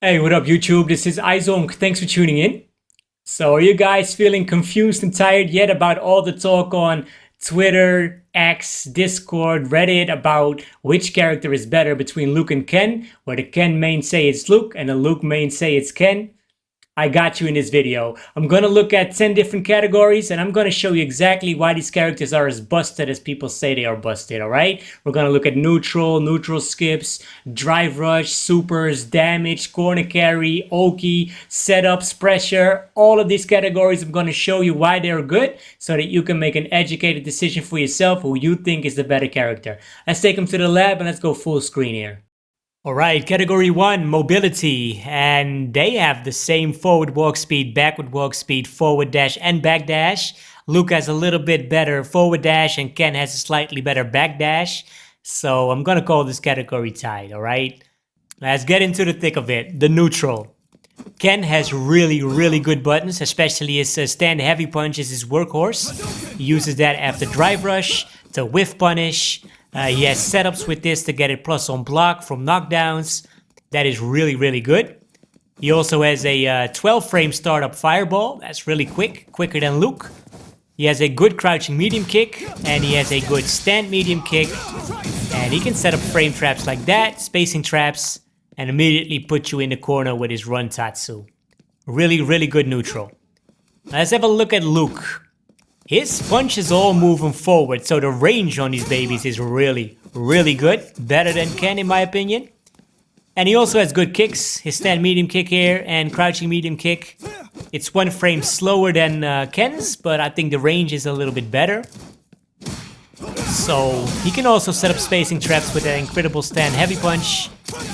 Hey, what up YouTube? This is Izonk. Thanks for tuning in. So are you guys feeling confused and tired yet about all the talk on Twitter, X, Discord, Reddit about which character is better between Luke and Ken, where the Ken main say it's Luke and the Luke main say it's Ken? I got you in this video. I'm gonna look at 10 different categories and I'm gonna show you exactly why these characters are as busted as people say they are busted, alright? We're gonna look at neutral skips, drive rush, supers, damage, corner carry, Oki, setups, pressure. All of these categories I'm gonna show you why they're good so that you can make an educated decision for yourself who you think is the better character. Let's take them to the lab and let's go full screen here. Alright, category 1, mobility, and they have the same forward walk speed, backward walk speed, forward dash and back dash. Luke has a little bit better forward dash and Ken has a slightly better back dash. So I'm gonna call this category tied, alright? Let's get into the thick of it, the neutral. Ken has really good buttons, especially his stand heavy punch is his workhorse. He uses that after drive rush to whiff punish. He has setups with this to get it plus on block from knockdowns. That is really good. He also has a 12 frame startup fireball. That's really quick, quicker than Luke. He has a good crouching medium kick and he has a good stand medium kick. And he can set up frame traps like that, spacing traps, and immediately put you in the corner with his run tatsu. Really good neutral. Let's have a look at Luke. His punch is all moving forward, so the range on these babies is really good. Better than Ken in my opinion. And he also has good kicks. His stand medium kick here and crouching medium kick. It's one frame slower than Ken's, but I think the range is a little bit better. So he can also set up spacing traps with that incredible stand heavy punch.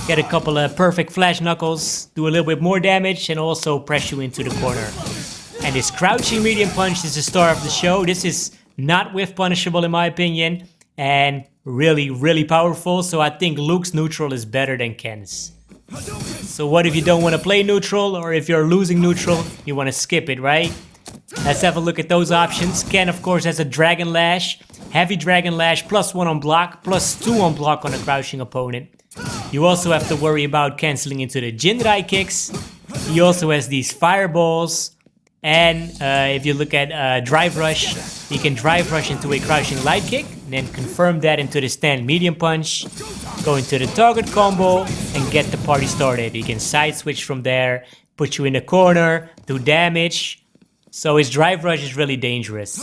Get a couple of perfect flash knuckles, do a little bit more damage and also press you into the corner. And his crouching medium punch is the star of the show. This is not whiff punishable in my opinion. And really powerful. So I think Luke's neutral is better than Ken's. So what if you don't want to play neutral? Or if you're losing neutral, you want to skip it, right? Let's have a look at those options. Ken of course has a Dragon Lash. Heavy Dragon Lash +1 on block, +2 on block on a crouching opponent. You also have to worry about canceling into the Jinrai kicks. He also has these fireballs. And if you look at drive rush, you can drive rush into a crouching light kick, and then confirm that into the stand medium punch, go into the target combo, and get the party started. You can side switch from there, put you in the corner, do damage. So his drive rush is really dangerous.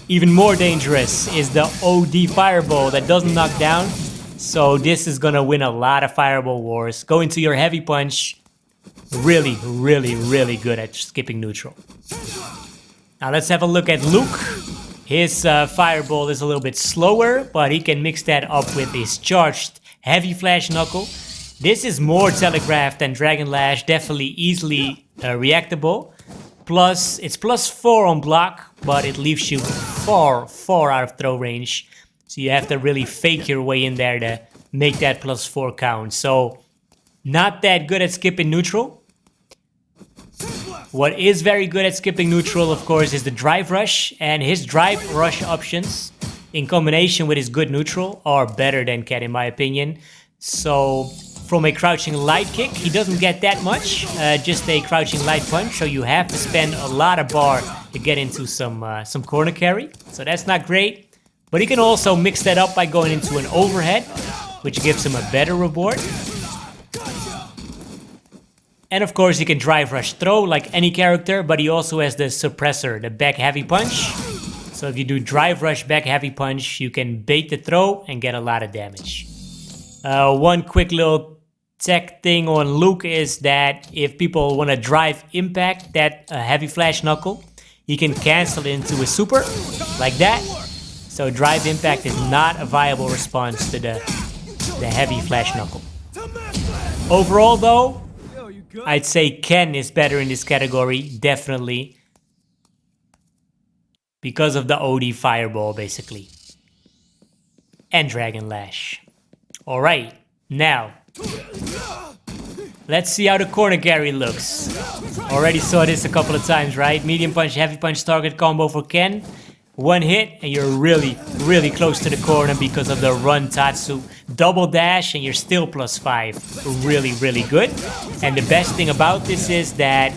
Even more dangerous is the OD fireball that doesn't knock down. So this is gonna win a lot of fireball wars. Go into your heavy punch. Really good at skipping neutral. Now let's have a look at Luke. His fireball is a little bit slower, but he can mix that up with his charged heavy flash knuckle. This is more telegraphed than Dragon Lash, definitely easily reactable. Plus, it's +4 on block, but it leaves you far out of throw range. So you have to really fake your way in there to make that +4 count. So not that good at skipping neutral. What is very good at skipping neutral, of course, is the drive rush. And his drive rush options, in combination with his good neutral, are better than Ken in my opinion. So from a crouching light kick, he doesn't get that much, just a crouching light punch. So you have to spend a lot of bar to get into some corner carry. So that's not great. But he can also mix that up by going into an overhead, which gives him a better reward. And of course he can drive rush throw like any character, but he also has the suppressor, the back heavy punch. So if you do drive rush back heavy punch, you can bait the throw and get a lot of damage. One quick little tech thing on Luke is that if people want to drive impact that heavy flash knuckle, he can cancel it into a super like that. So drive impact is not a viable response to the heavy flash knuckle. Overall though, I'd say Ken is better in this category, definitely. Because of the OD fireball, basically. And Dragon Lash. Alright, now. Let's see how the corner carry looks. Already saw this a couple of times, right? Medium punch, heavy punch target combo for Ken. One hit and you're really close to the corner because of the run tatsu. double dash, and you're still +5. Really, really good. And the best thing about this is that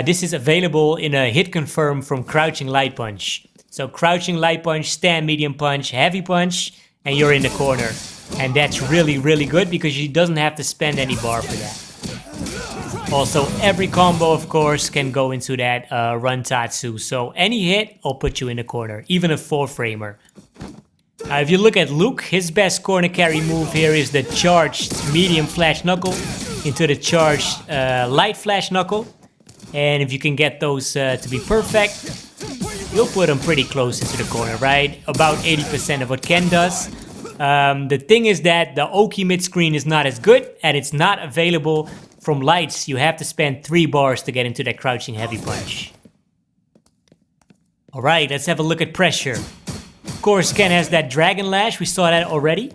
this is available in a hit confirm from Crouching Light Punch. So Crouching Light Punch, Stand Medium Punch, Heavy Punch, and you're in the corner. And that's really, really good because he doesn't have to spend any bar for that. Also, every combo, of course, can go into that Run Tatsu. So any hit will put you in the corner, even a 4-framer. If you look at Luke, his best corner carry move here is the charged medium flash knuckle into the charged light flash knuckle. And if you can get those to be perfect, you'll put them pretty close into the corner, right? About 80% of what Ken does. The thing is that the Oki mid-screen is not as good, and it's not available from lights. You have to spend 3 bars to get into that crouching heavy punch. Alright, let's have a look at pressure. Of course, Ken has that Dragon Lash, we saw that already.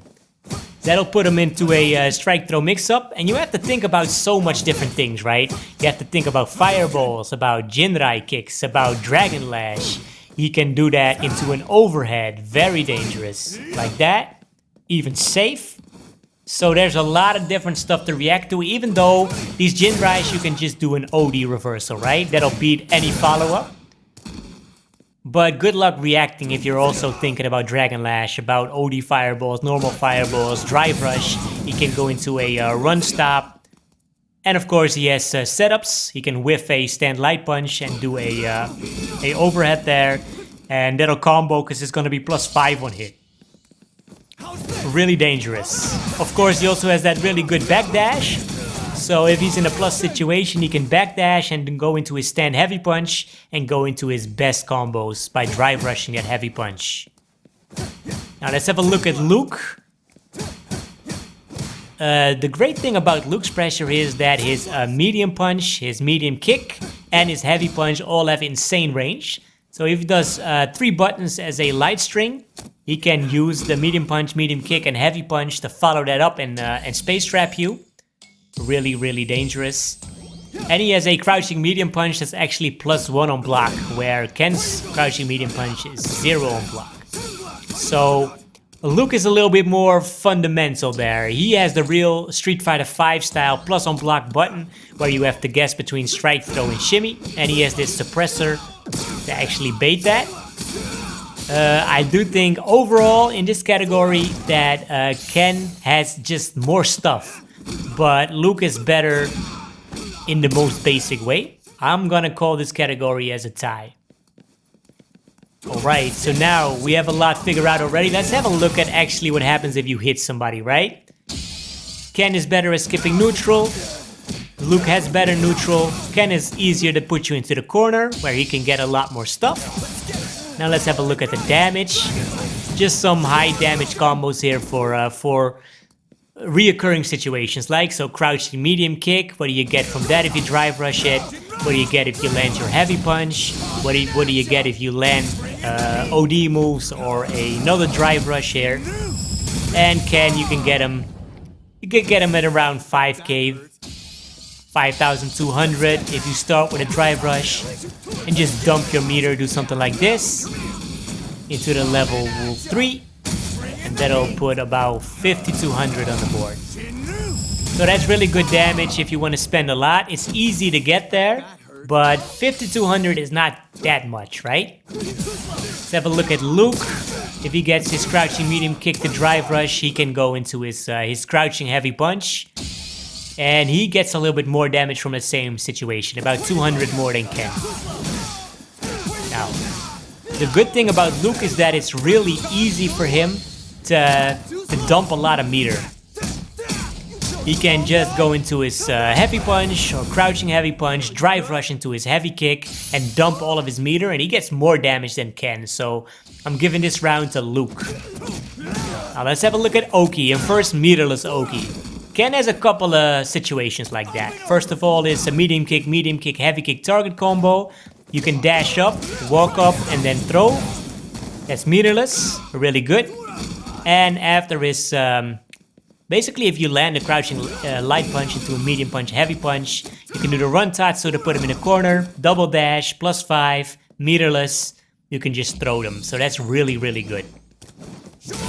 That'll put him into a strike throw mix-up, and you have to think about so much different things, right? You have to think about fireballs, about Jinrai kicks, about Dragon Lash. He can do that into an overhead, very dangerous. Like that, even safe. So there's a lot of different stuff to react to, even though these Jinrais you can just do an OD reversal, right? That'll beat any follow-up. But good luck reacting if you're also thinking about Dragon Lash, about OD fireballs, normal fireballs, Drive Rush. He can go into a run stop. And of course he has setups. He can whiff a stand light punch and do a overhead there. And that'll combo because it's going to be +5 on hit. Really dangerous. Of course he also has that really good backdash. So if he's in a plus situation, he can backdash and then go into his stand heavy punch and go into his best combos by drive rushing that heavy punch. Now let's have a look at Luke. The great thing about Luke's pressure is that his medium punch, his medium kick, and his heavy punch all have insane range. So if he does 3 buttons as a light string, he can use the medium punch, medium kick, and heavy punch to follow that up and space trap you. Really, really dangerous. And he has a crouching medium punch that's actually +1 on block, where Ken's crouching medium punch is 0 on block. So Luke is a little bit more fundamental there. He has the real Street Fighter V style plus on block button, where you have to guess between strike, throw, and shimmy. And he has this suppressor to actually bait that. I do think overall in this category that Ken has just more stuff. But Luke is better in the most basic way. I'm gonna call this category as a tie. Alright, so now we have a lot figured out already. Let's have a look at actually what happens if you hit somebody, right? Ken is better at skipping neutral. Luke has better neutral. Ken is easier to put you into the corner, where he can get a lot more stuff. Now let's have a look at the damage. Just some high damage combos here for reoccurring situations, like so crouching medium kick. What do you get from that if you drive rush it? What do you get if you land your heavy punch? What do you get if you land OD moves or another drive rush here? And Ken, you can get him. You can get him at around 5k, 5,200 if you start with a drive rush and just dump your meter. Do something like this into the level 3. And that'll put about 5,200 on the board. So that's really good damage if you want to spend a lot. It's easy to get there, but 5,200 is not that much, right? Let's have a look at Luke. If he gets his crouching medium kick to drive rush, he can go into his crouching heavy punch. And he gets a little bit more damage from the same situation, about 200 more than Ken. Now, the good thing about Luke is that it's really easy for him to dump a lot of meter. He can just go into his heavy punch or crouching heavy punch, drive rush into his heavy kick, and dump all of his meter, and he gets more damage than Ken. So I'm giving this round to Luke. Now let's have a look at Oki, and first meterless Oki. Ken has a couple of situations like that. First of all is a medium kick, heavy kick target combo. You can dash up, walk up, and then throw. That's meterless, really good. And after is, basically if you land a crouching light punch into a medium punch, heavy punch, you can do the run tatsu to put them in the corner, double dash, +5, meterless, you can just throw them. So that's really, really good.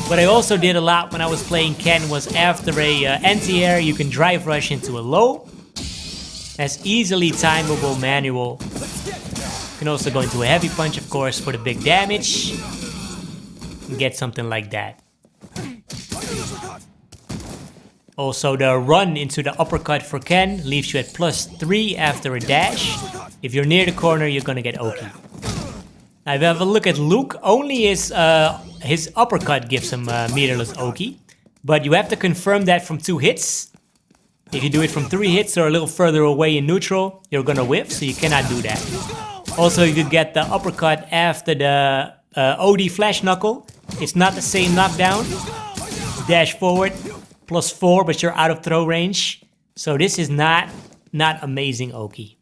What I also did a lot when I was playing Ken was after a anti-air, you can drive rush into a low. That's easily timeable manual. You can also go into a heavy punch, of course, for the big damage. And get something like that. Also, the run into the uppercut for Ken leaves you at +3 after a dash. If you're near the corner, you're gonna get Oki. Now, if you have a look at Luke, only his uppercut gives him meterless Oki. But you have to confirm that from 2 hits. If you do it from 3 hits or a little further away in neutral, you're gonna whiff, so you cannot do that. Also, you could get the uppercut after the OD Flash Knuckle. It's not the same knockdown. Dash forward, +4, but you're out of throw range. So this is not amazing Oki.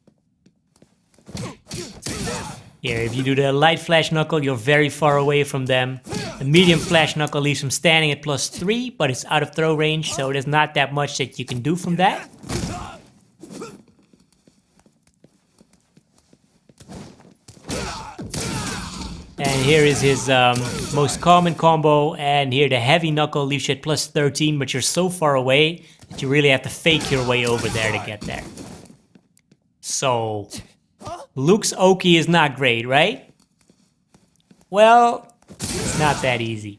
Here, if you do the light Flash Knuckle, you're very far away from them. The medium Flash Knuckle leaves him standing at +3, but it's out of throw range, so there's not that much that you can do from that. And here is his most common combo, and here the heavy knuckle leaves you at +13, but you're so far away that you really have to fake your way over there to get there. So, Luke's Oki is not great, right? Well, it's not that easy.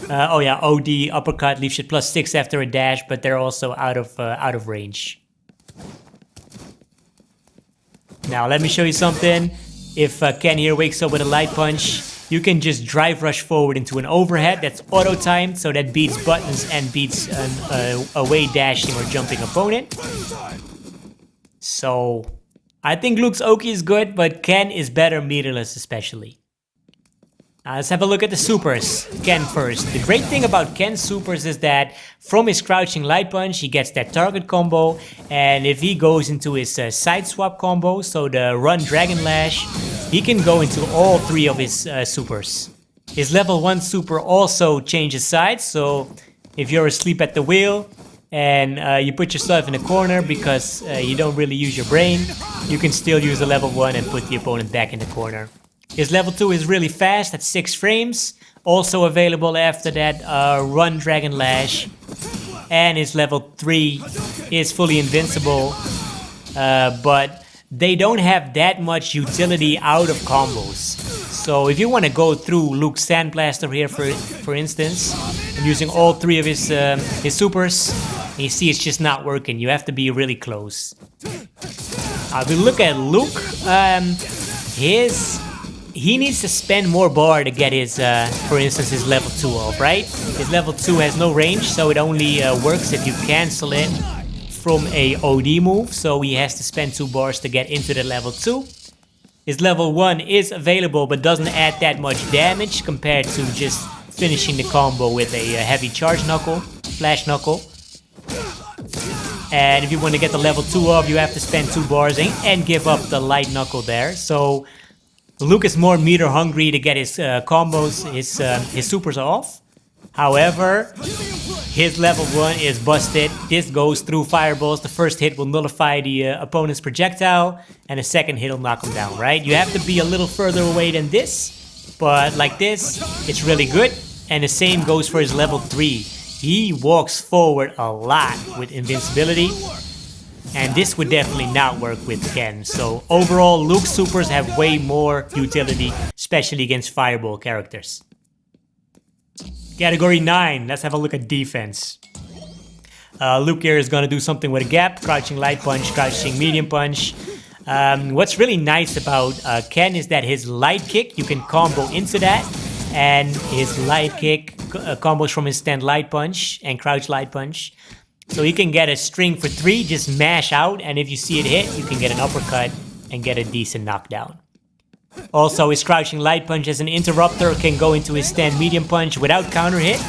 Oh yeah, OD uppercut leaves you at +6 after a dash, but they're also out of range. Now let me show you something. If Ken here wakes up with a light punch, you can just drive rush forward into an overhead that's auto-timed, so that beats buttons and beats an away dashing or jumping opponent. So, I think Luke's Oki is good, but Ken is better meterless especially. Let's have a look at the supers. Ken first. The great thing about Ken's supers is that from his crouching light punch, he gets that target combo. And if he goes into his side swap combo, so the run Dragon Lash, he can go into all 3 of his supers. His level 1 super also changes sides. So if you're asleep at the wheel and you put yourself in a corner because you don't really use your brain, you can still use the level 1 and put the opponent back in the corner. His level 2 is really fast at 6 frames. Also available after that, Run Dragon Lash. And his level 3 is fully invincible. But they don't have that much utility out of combos. So if you want to go through Luke's Sandblaster here, for instance, and using all 3 of his supers, and you see it's just not working. You have to be really close. If we look at Luke, he needs to spend more bar to get his, for instance, his level 2 off, right? His level 2 has no range, so it only works if you cancel it from a OD move, so he has to spend 2 bars to get into the level 2. His level 1 is available, but doesn't add that much damage compared to just finishing the combo with a heavy charge knuckle, flash knuckle. And if you want to get the level 2 off, you have to spend 2 bars and give up the light knuckle there, so Luke is more meter hungry to get his combos, his supers off. However, his level 1 is busted. This goes through fireballs. The first hit will nullify the opponent's projectile, and the second hit will knock him down, right? You have to be a little further away than this, but like this, it's really good. And the same goes for his level 3. He walks forward a lot with invincibility. And this would definitely not work with Ken. So overall, Luke's supers have way more utility, especially against fireball characters. Category 9, let's have a look at defense. Luke here is going to do something with a gap, crouching light punch, crouching medium punch. What's really nice about Ken is that his light kick, you can combo into that. And his light kick combos from his stand light punch and crouch light punch. So you can get a string for 3, just mash out, and if you see it hit, you can get an uppercut and get a decent knockdown. Also, his crouching light punch as an interrupter can go into his stand medium punch without counter hit.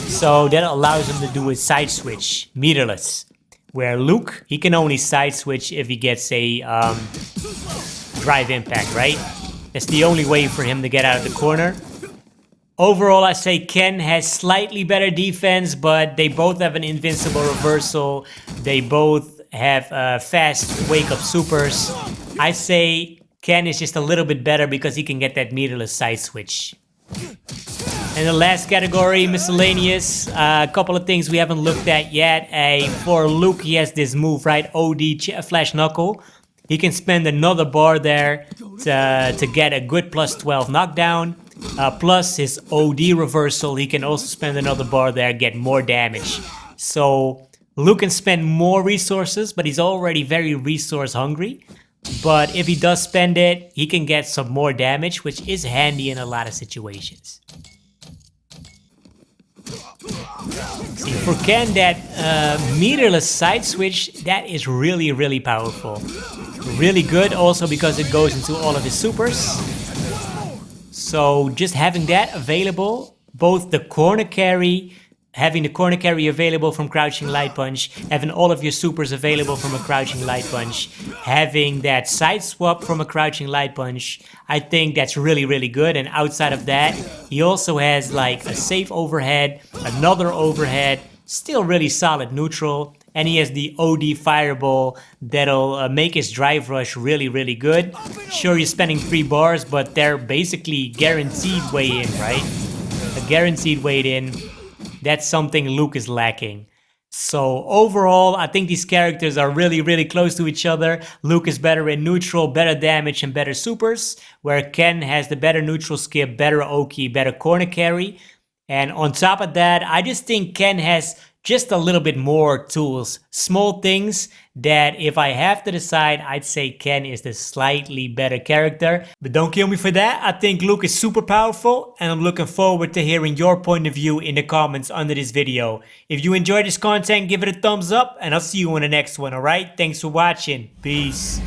So that allows him to do his side switch, meterless. Where Luke, he can only side switch if he gets a drive impact, right? That's the only way for him to get out of the corner. Overall, I say Ken has slightly better defense, but they both have an invincible reversal. They both have fast wake-up supers. I say Ken is just a little bit better because he can get that meterless side switch. And the last category, miscellaneous. A couple of things we haven't looked at yet. For Luke, he has this move, right? OD Flash Knuckle. He can spend another bar there to get a good plus 12 knockdown. Plus his OD reversal, he can also spend another bar there, get more damage. So Luke can spend more resources, but he's already very resource hungry. But if he does spend it, he can get some more damage, which is handy in a lot of situations. See, for Ken, that meterless side switch, that is really, really powerful. Really good also because it goes into all of his supers. So just having that available, both the corner carry, having the corner carry available from Crouching Light Punch, having all of your supers available from a Crouching Light Punch, having that side swap from a Crouching Light Punch, I think that's really, really good. And outside of that, he also has like a safe overhead, another overhead, still really solid neutral, and he has the OD Fireball that'll make his drive rush really, really good. Sure, you're spending 3 bars, but they're basically guaranteed way in, right? A guaranteed way in. That's something Luke is lacking. So overall, I think these characters are really, really close to each other. Luke is better in neutral, better damage, and better supers, where Ken has the better neutral skip, better Oki, better corner carry. And on top of that, I just think Ken has just a little bit more tools, small things that if I have to decide, I'd say Ken is the slightly better character. But don't kill me for that. I think Luke is super powerful, and I'm looking forward to hearing your point of view in the comments under this video. If you enjoyed this content, give it a thumbs up, and I'll see you in the next one, alright? Thanks for watching. Peace.